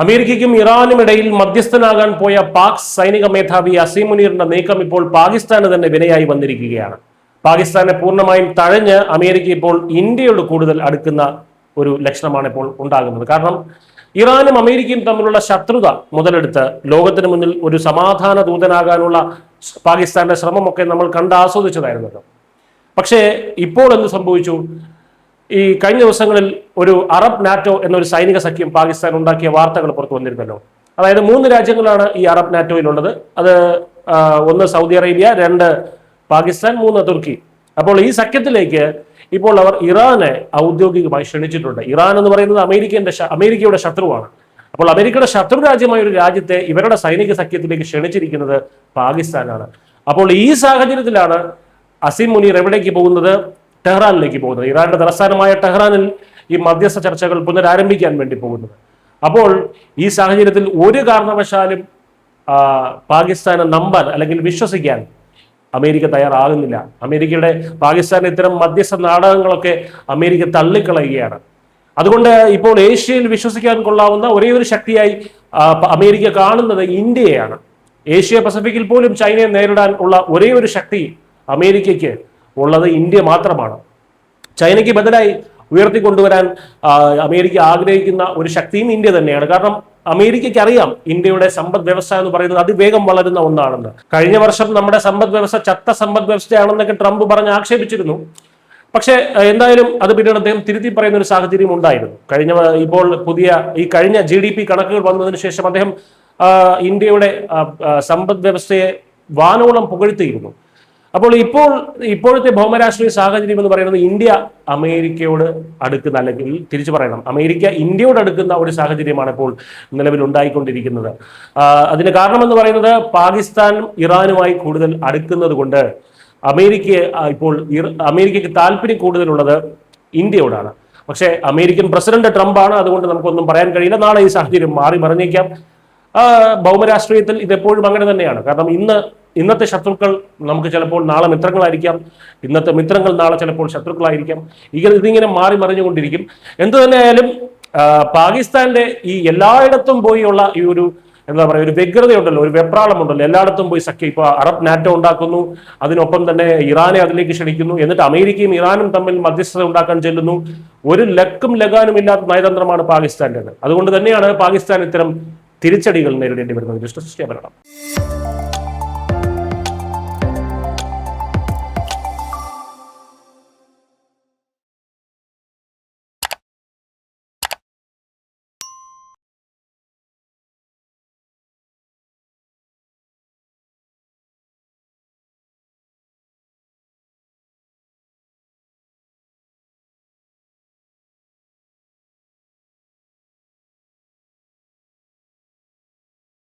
അമേരിക്കയ്ക്കും ഇറാനും ഇടയിൽ മധ്യസ്ഥനാകാൻ പോയ പാക് സൈനിക മേധാവി അസീം മുനീറിന്റെ നീക്കം ഇപ്പോൾ പാകിസ്ഥാന് തന്നെ വിനയായി വന്നിരിക്കുകയാണ്. പാകിസ്ഥാനെ പൂർണ്ണമായും തഴഞ്ഞ് അമേരിക്ക ഇപ്പോൾ ഇന്ത്യയോട് കൂടുതൽ അടുക്കുന്ന ഒരു ലക്ഷണമാണ് ഇപ്പോൾ ഉണ്ടാകുന്നത്. കാരണം ഇറാനും അമേരിക്കയും തമ്മിലുള്ള ശത്രുത മുതലെടുത്ത് ലോകത്തിന് മുന്നിൽ ഒരു സമാധാന ദൂതനാകാനുള്ള പാകിസ്ഥാന്റെ ശ്രമമൊക്കെ നമ്മൾ കണ്ട് ആസ്വദിച്ചതായിരുന്നല്ലോ. പക്ഷേ ഇപ്പോൾ എന്ത് സംഭവിച്ചു? ഈ കഴിഞ്ഞ ദിവസങ്ങളിൽ ഒരു അറബ് നാറ്റോ എന്നൊരു സൈനിക സഖ്യം പാകിസ്ഥാൻ ഉണ്ടാക്കിയ വാർത്തകൾ പുറത്തു വന്നിരുന്നല്ലോ. അതായത് 3 രാജ്യങ്ങളാണ് ഈ അറബ് നാറ്റോയിലുള്ളത്. അത് 1 സൗദി അറേബ്യ, 2 പാകിസ്ഥാൻ, 3 തുർക്കി. അപ്പോൾ ഈ സഖ്യത്തിലേക്ക് ഇപ്പോൾ അവർ ഇറാനെ ഔദ്യോഗികമായി ക്ഷണിച്ചിട്ടുണ്ട്. ഇറാൻ എന്ന് പറയുന്നത് അമേരിക്കയുടെ ശത്രുവാണ്. അപ്പോൾ അമേരിക്കയുടെ ശത്രു രാജ്യമായ ഒരു രാജ്യത്തെ ഇവരുടെ സൈനിക സഖ്യത്തിലേക്ക് ക്ഷണിച്ചിരിക്കുന്നത് പാകിസ്ഥാനാണ്. അപ്പോൾ ഈ സാഹചര്യത്തിലാണ് അസീം മുനീർ എവിടേക്ക് പോകുന്നത്? ടെഹ്റാനിലേക്ക് പോകുന്നത്. ഇറാന്റെ തലസ്ഥാനമായ ടെഹ്റാനിൽ ഈ മധ്യസ്ഥ ചർച്ചകൾ പുനരാരംഭിക്കാൻ വേണ്ടി പോകുന്നത്. അപ്പോൾ ഈ സാഹചര്യത്തിൽ ഒരു കാരണവശാലും പാകിസ്ഥാനെ നമ്പാൻ അല്ലെങ്കിൽ വിശ്വസിക്കാൻ അമേരിക്ക തയ്യാറാകുന്നില്ല. പാകിസ്ഥാന്റെ ഇത്തരം മധ്യസ്ഥ നാടകങ്ങളൊക്കെ അമേരിക്ക തള്ളിക്കളയുകയാണ്. അതുകൊണ്ട് ഇപ്പോൾ ഏഷ്യയിൽ വിശ്വസിക്കാൻ കൊള്ളാവുന്ന ഒരേ ഒരു ശക്തിയായി അമേരിക്ക കാണുന്നത് ഇന്ത്യയാണ്. ഏഷ്യ പസഫിക്കിൽ പോലും ചൈനയെ നേരിടാൻ ഉള്ള ഒരേ ഒരു ശക്തി അമേരിക്കയ്ക്ക് ഉള്ളത് ഇന്ത്യ മാത്രമാണ്. ചൈനയ്ക്ക് ബദലായി ഉയർത്തിക്കൊണ്ടുവരാൻ അമേരിക്ക ആഗ്രഹിക്കുന്ന ഒരു ശക്തിയും ഇന്ത്യ തന്നെയാണ്. കാരണം അമേരിക്കയ്ക്ക് അറിയാം ഇന്ത്യയുടെ സമ്പദ് വ്യവസ്ഥ എന്ന് പറയുന്നത് അതിവേഗം വളരുന്ന ഒന്നാണെന്ന്. കഴിഞ്ഞ വർഷം നമ്മുടെ സമ്പദ് വ്യവസ്ഥ ചത്ത സമ്പദ് വ്യവസ്ഥയാണെന്നൊക്കെ ട്രംപ് പറഞ്ഞ് ആക്ഷേപിച്ചിരുന്നു. പക്ഷേ എന്തായാലും അത് പിന്നീട് അദ്ദേഹം തിരുത്തി പറയുന്ന ഒരു സാഹചര്യം ഉണ്ടായിരുന്നു. ഇപ്പോൾ കഴിഞ്ഞ GDP കണക്കുകൾ വന്നതിന് ശേഷം അദ്ദേഹം ഇന്ത്യയുടെ സമ്പദ് വ്യവസ്ഥയെ വാനോളം പുകഴ്ത്തിയിരുന്നു. അപ്പോൾ ഇപ്പോഴത്തെ ഭൗമരാഷ്ട്രീയ സാഹചര്യം എന്ന് പറയുന്നത് ഇന്ത്യ അമേരിക്കയോട് അടുക്കുന്ന, അല്ലെങ്കിൽ തിരിച്ചു പറയണം, അമേരിക്ക ഇന്ത്യയോട് അടുക്കുന്ന ഒരു സാഹചര്യമാണ് ഇപ്പോൾ നിലവിൽ ഉണ്ടായിക്കൊണ്ടിരിക്കുന്നത്. അതിന് കാരണം എന്ന് പറയുന്നത് പാകിസ്ഥാൻ ഇറാനുമായി കൂടുതൽ അടുക്കുന്നത് കൊണ്ട് അമേരിക്കയ്ക്ക് താല്പര്യം കൂടുതലുള്ളത് ഇന്ത്യയോടാണ്. പക്ഷേ അമേരിക്കൻ പ്രസിഡന്റ് ട്രംപാണ്, അതുകൊണ്ട് നമുക്കൊന്നും പറയാൻ കഴിയില്ല. നാളെ ഈ സാഹചര്യം മാറി മറിഞ്ഞേക്കാം. ഭൗമരാഷ്ട്രീയത്തിൽ ഇതെപ്പോഴും അങ്ങനെ തന്നെയാണ്. കാരണം ഇന്നത്തെ ശത്രുക്കൾ നമുക്ക് ചിലപ്പോൾ നാളെ മിത്രങ്ങളായിരിക്കാം, ഇന്നത്തെ മിത്രങ്ങൾ നാളെ ചിലപ്പോൾ ശത്രുക്കളായിരിക്കാം. ഇതിങ്ങനെ മാറി മറിഞ്ഞുകൊണ്ടിരിക്കും. എന്തു തന്നെയായാലും പാകിസ്ഥാന്റെ ഈ എല്ലായിടത്തും പോയുള്ള ഈ ഒരു ഒരു വ്യഗ്രതയുണ്ടല്ലോ, ഒരു വെപ്രാളമുണ്ടല്ലോ, എല്ലായിടത്തും പോയി സഖ്യം. ഇപ്പൊ അറബ് നാറ്റോ ഉണ്ടാക്കുന്നു, അതിനൊപ്പം തന്നെ ഇറാനെ അതിലേക്ക് ക്ഷണിക്കുന്നു, എന്നിട്ട് അമേരിക്കയും ഇറാനും തമ്മിൽ മധ്യസ്ഥത ഉണ്ടാക്കാൻ ചെല്ലുന്നു. ഒരു ലക്കും ലഗാനും ഇല്ലാത്ത നയതന്ത്രമാണ് പാകിസ്ഥാന്റേത്. അതുകൊണ്ട് തന്നെയാണ് പാകിസ്ഥാൻ ഇത്തരം തിരിച്ചടികൾ നേരിടേണ്ടി വരുന്നത്.